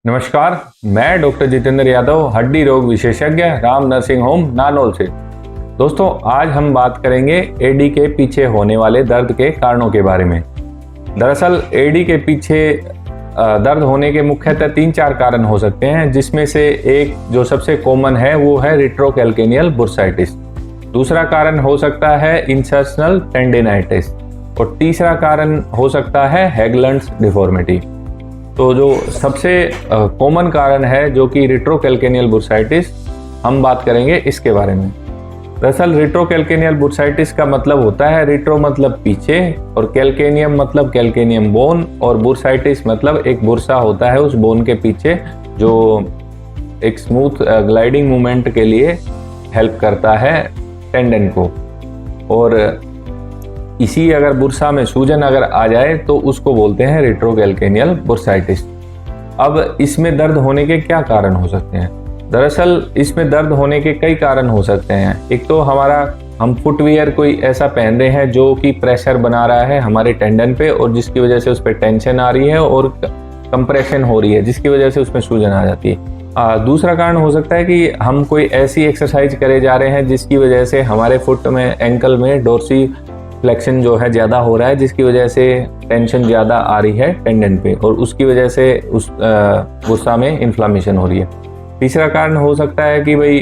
नमस्कार, मैं डॉक्टर जितेंद्र यादव, हड्डी रोग विशेषज्ञ, राम नर्सिंग होम नानोल से। दोस्तों, आज हम बात करेंगे एडी के पीछे होने वाले दर्द के कारणों के बारे में। दरअसल एडी के पीछे दर्द होने के मुख्यतः 3-4 कारण हो सकते हैं, जिसमें से एक जो सबसे कॉमन है वो है रेट्रोकैल्केनियल बुर्साइटिस। दूसरा कारण हो सकता है इंसर्शनल टेंडिनाइटिस और तीसरा कारण हो सकता है हैगलैंड्स डिफॉर्मिटी। तो जो सबसे कॉमन कारण है जो कि रेट्रोकैल्केनियल बुर्साइटिस, हम बात करेंगे इसके बारे में। दरअसल रेट्रोकैल्केनियल बुर्साइटिस का मतलब होता है, रेट्रो मतलब पीछे और कैल्केनियम मतलब कैल्केनियम बोन और बुर्साइटिस मतलब एक बुर्सा होता है उस बोन के पीछे जो एक स्मूथ ग्लाइडिंग मूवमेंट के लिए हेल्प करता है टेंडन को। और इसी अगर बुर्सा में सूजन अगर आ जाए तो उसको बोलते हैं रेट्रोकैल्केनियल बुर्साइटिस। अब इसमें दर्द होने के क्या कारण हो सकते हैं? दरअसल इसमें दर्द होने के कई कारण हो सकते हैं। एक तो हम फुटवियर कोई ऐसा पहन रहे हैं जो कि प्रेशर बना रहा है हमारे टेंडन पे और जिसकी वजह से उस पर टेंशन आ रही है और कंप्रेशन हो रही है, जिसकी वजह से उसमें सूजन आ जाती है। दूसरा कारण हो सकता है कि हम कोई ऐसी एक्सरसाइज करे जा रहे हैं जिसकी वजह से हमारे फुट में, एंकल में डोर्सी फ्लेक्शन जो है ज़्यादा हो रहा है, जिसकी वजह से टेंशन ज़्यादा आ रही है टेंडन पे और उसकी वजह से उस बुर्सा में इन्फ्लामेशन हो रही है। तीसरा कारण हो सकता है कि भाई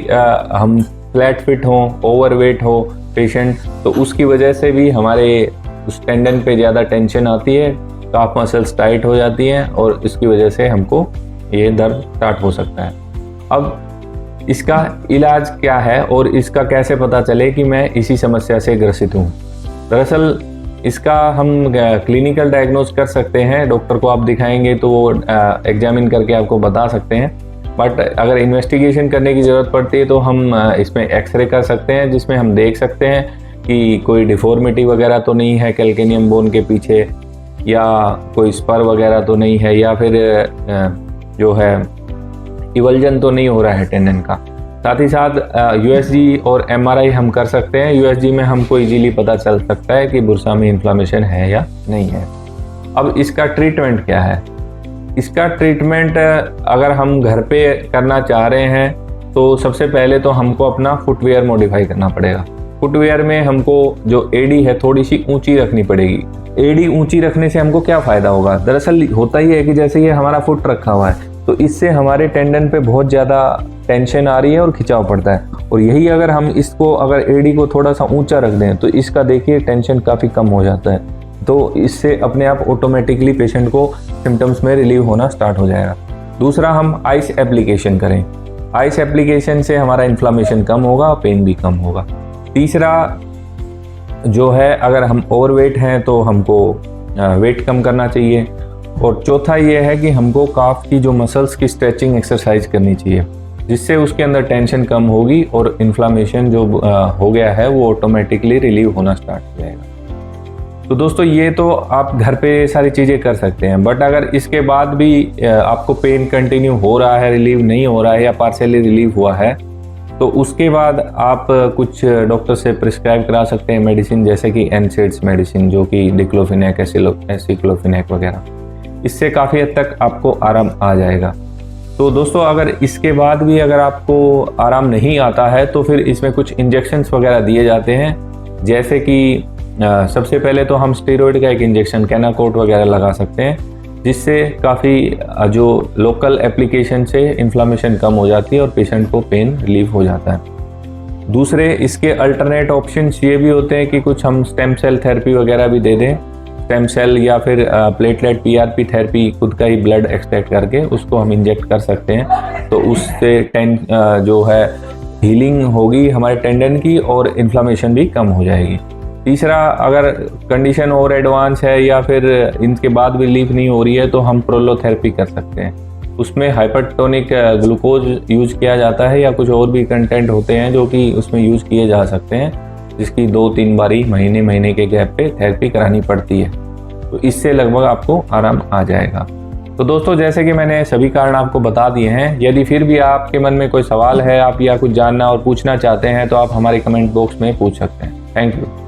हम फ्लैट फिट हों, ओवरवेट हो पेशेंट, तो उसकी वजह से भी हमारे उस टेंडन पे ज़्यादा टेंशन आती है, काफ मसल्स टाइट हो जाती हैं और इसकी वजह से हमको ये दर्द स्टार्ट हो सकता है। अब इसका इलाज क्या है और इसका कैसे पता चले कि मैं इसी समस्या से ग्रसित हूँ? दरअसल इसका हम क्लिनिकल डायग्नोज कर सकते हैं। डॉक्टर को आप दिखाएंगे तो वो एग्जामिन करके आपको बता सकते हैं, बट अगर इन्वेस्टिगेशन करने की ज़रूरत पड़ती है तो हम इसमें एक्सरे कर सकते हैं, जिसमें हम देख सकते हैं कि कोई डिफॉर्मिटी वगैरह तो नहीं है कैल्केनियम बोन के पीछे, या कोई स्पर वगैरह तो नहीं है, या फिर जो है इवल्जन तो नहीं हो रहा है टेंडन का। साथ ही साथ यूएसजी और एमआरआई हम कर सकते हैं। यूएसजी में हमको इजीली पता चल सकता है कि बुर्सा में इन्फ्लामेशन है या नहीं है। अब इसका ट्रीटमेंट क्या है? इसका ट्रीटमेंट अगर हम घर पे करना चाह रहे हैं तो सबसे पहले तो हमको अपना फुटवेयर मॉडिफाई करना पड़ेगा। फुटवेयर में हमको जो एडी है थोड़ी सी ऊंची रखनी पड़ेगी। एडी ऊंची रखने से हमको क्या फ़ायदा होगा? दरअसल होता ही है कि जैसे ये हमारा फुट रखा हुआ है तो इससे हमारे टेंडन पे बहुत ज़्यादा टेंशन आ रही है और खिंचाव पड़ता है, और यही अगर हम इसको अगर एडी को थोड़ा सा ऊंचा रख दें तो इसका देखिए टेंशन काफ़ी कम हो जाता है। तो इससे अपने आप ऑटोमेटिकली पेशेंट को सिम्टम्स में रिलीव होना स्टार्ट हो जाएगा। दूसरा, हम आइस एप्लीकेशन करें। आइस एप्लीकेशन से हमारा इन्फ्लामेशन कम होगा, पेन भी कम होगा। तीसरा जो है, अगर हम ओवरवेट हैं तो हमको वेट कम करना चाहिए। और चौथा ये है कि हमको काफ की जो मसल्स की स्ट्रेचिंग एक्सरसाइज करनी चाहिए, जिससे उसके अंदर टेंशन कम होगी और इन्फ्लामेशन जो हो गया है वो ऑटोमेटिकली रिलीव होना स्टार्ट हो जाएगा। तो दोस्तों, ये तो आप घर पे सारी चीज़ें कर सकते हैं, बट अगर इसके बाद भी आपको पेन कंटिन्यू हो रहा है, रिलीव नहीं हो रहा है या पार्शियली रिलीव हुआ है, तो उसके बाद आप कुछ डॉक्टर से प्रिस्क्राइब करा सकते हैं मेडिसिन, जैसे कि एनसेड्स मेडिसिन, जो कि डिक्लोफिनेक, एसिक्लोफिनेक वगैरह। इससे काफ़ी हद तक आपको आराम आ जाएगा। तो दोस्तों, अगर इसके बाद भी अगर आपको आराम नहीं आता है तो फिर इसमें कुछ इंजेक्शंस वगैरह दिए जाते हैं, जैसे कि सबसे पहले तो हम स्टेरॉइड का एक इंजेक्शन कैनाकोट वगैरह लगा सकते हैं, जिससे काफ़ी जो लोकल एप्लीकेशन से इन्फ्लामेशन कम हो जाती है और पेशेंट को पेन रिलीफ हो जाता है। दूसरे इसके अल्टरनेट ऑप्शंस ये भी होते हैं कि कुछ हम स्टेम सेल थेरेपी वगैरह भी दे दें। स्टेम सेल या फिर प्लेटलेट पीआरपी थेरेपी, खुद का ही ब्लड एक्सट्रैक्ट करके उसको हम इंजेक्ट कर सकते हैं, तो उससे जो है हीलिंग होगी हमारे टेंडन की और इन्फ्लामेशन भी कम हो जाएगी। तीसरा, अगर कंडीशन और एडवांस है या फिर इनके बाद भी रिलीफ नहीं हो रही है तो हम प्रोलोथेरेपी कर सकते हैं। उसमें हाइपरटोनिक ग्लूकोज यूज किया जाता है या कुछ और भी कंटेंट होते हैं जो कि उसमें यूज किए जा सकते हैं, जिसकी 2-3 बारी महीने के गैप पे थेरेपी करानी पड़ती है। तो इससे लगभग आपको आराम आ जाएगा। तो दोस्तों, जैसे कि मैंने सभी कारण आपको बता दिए हैं, यदि फिर भी आपके मन में कोई सवाल है, आप या कुछ जानना और पूछना चाहते हैं, तो आप हमारे कमेंट बॉक्स में पूछ सकते हैं। Thank you.